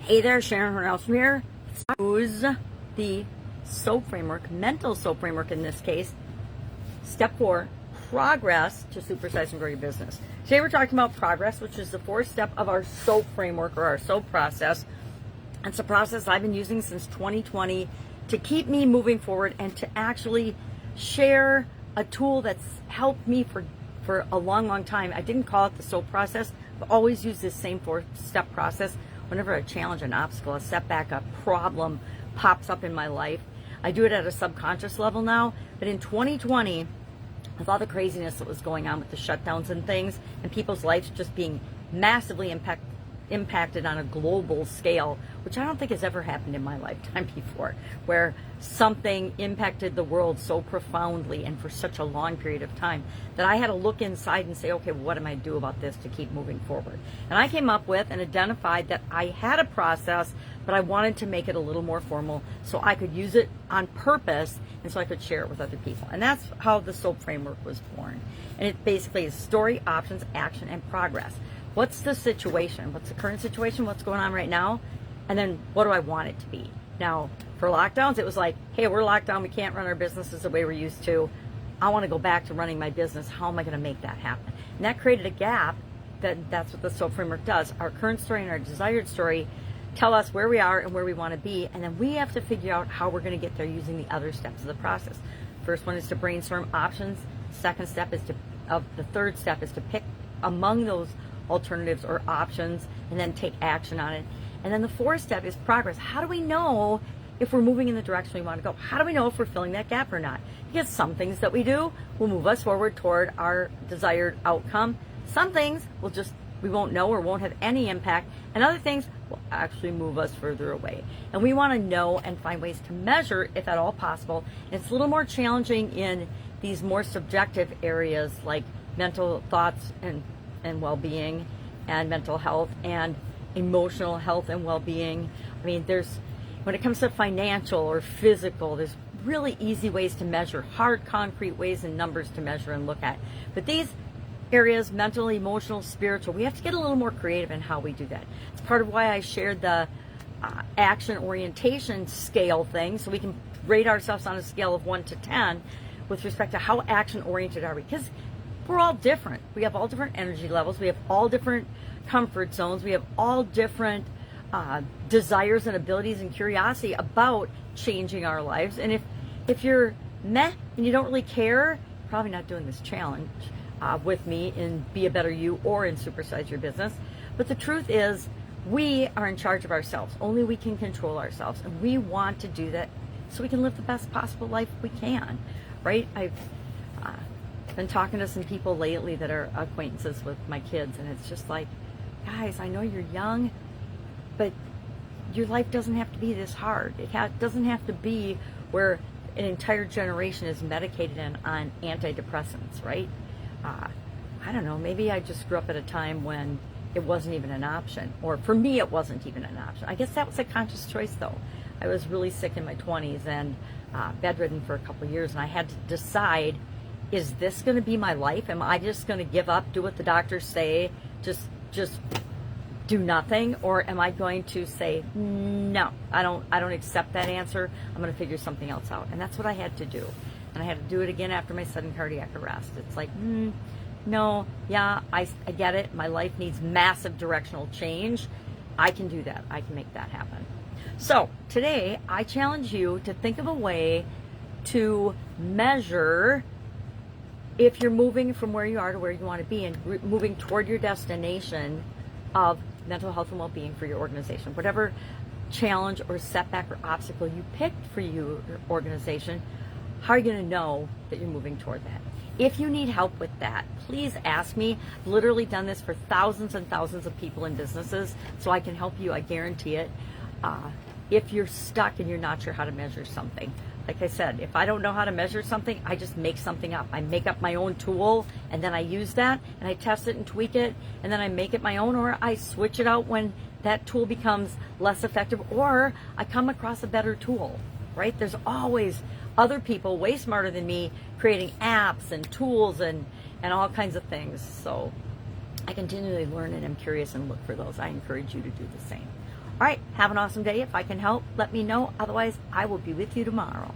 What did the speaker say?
Hey there, Sharon Horne-Ellstrom here. Use the SOAP framework, mental SOAP framework in this case. Step 4, progress to supersize and grow your business. Today we're talking about progress, which is the 4th step of our SOAP framework or our SOAP process. It's a process I've been using since 2020 to keep me moving forward and to actually share a tool that's helped me for a long time. I didn't call it the SOAP process. I've always used this same 4-step process. Whenever a challenge, an obstacle, a setback, a problem pops up in my life, I do it at a subconscious level now. But in 2020, with all the craziness that was going on with the shutdowns and things, and people's lives just being massively impacted on a global scale, which I don't think has ever happened in my lifetime before, where something impacted the world so profoundly and for such a long period of time that I had to look inside and say, okay, what am I do about this to keep moving forward? And I came up with and identified that I had a process, but I wanted to make it a little more formal so I could use it on purpose and so I could share it with other people. And that's how the SOAP framework was born. And it basically is story, options, action, and progress. What's the situation? What's the current situation? What's going on right now? And then what do I want it to be? Now, for lockdowns, it was like, hey, we're locked down. We can't run our businesses the way we're used to. I want to go back to running my business. How am I going to make that happen? And that created a gap. That's what the SOAP framework does. Our current story and our desired story tell us where we are and where we want to be. And then we have to figure out how we're going to get there using the other steps of the process. First one is to brainstorm options. Second step is the third step is to pick among those alternatives or options and then take action on it. And then the 4th step is progress. How do we know if we're moving in the direction we want to go? How do we know if we're filling that gap or not? Because some things that we do will move us forward toward our desired outcome. Some things we won't know or won't have any impact, and other things will actually move us further away. And we want to know and find ways to measure, if at all possible. And it's a little more challenging in these more subjective areas like mental thoughts and well-being, and mental health and emotional health and well-being. I mean, when it comes to financial or physical, there's really easy ways to measure, hard, concrete ways and numbers to measure and look at. But these areas, mental, emotional, spiritual, we have to get a little more creative in how we do that. It's part of why I shared the action orientation scale thing, so we can rate ourselves on a scale of 1 to 10 with respect to how action oriented are we. Because we're all different. We have all different energy levels. We have all different comfort zones. We have all different desires and abilities and curiosity about changing our lives. And if you're meh and you don't really care, you're probably not doing this challenge with me in Be a Better You or in Supersize Your Business. But the truth is, we are in charge of ourselves. Only we can control ourselves. And we want to do that so we can live the best possible life we can, right? I've been talking to some people lately that are acquaintances with my kids, and it's just like, guys, I know you're young, but your life doesn't have to be this hard. It doesn't have to be where an entire generation is medicated on antidepressants, right? I don't know, maybe I just grew up at a time when it wasn't even an option, or for me it wasn't even an option. I guess that was a conscious choice though. I was really sick in my 20s and bedridden for a couple of years, and I had to decide, is this going to be my life? Am I just going to give up, do what the doctors say, just do nothing? Or am I going to say, no, I don't accept that answer. I'm going to figure something else out. And that's what I had to do. And I had to do it again after my sudden cardiac arrest. It's like, no, yeah, I get it. My life needs massive directional change. I can do that. I can make that happen. So today I challenge you to think of a way to measure if you're moving from where you are to where you want to be and moving toward your destination of mental health and well-being for your organization. Whatever challenge or setback or obstacle you picked for your organization, how are you going to know that you're moving toward that? If you need help with that, please ask me. I've literally done this for thousands and thousands of people in businesses, so I can help you, I guarantee it. If you're stuck and you're not sure how to measure something, like I said, if I don't know how to measure something, I just make something up. I make up my own tool, and then I use that, and I test it and tweak it, and then I make it my own, or I switch it out when that tool becomes less effective, or I come across a better tool, right? There's always other people way smarter than me creating apps and tools and all kinds of things. So I continually learn and I'm curious and look for those. I encourage you to do the same. All right, have an awesome day. If I can help, let me know. Otherwise, I will be with you tomorrow.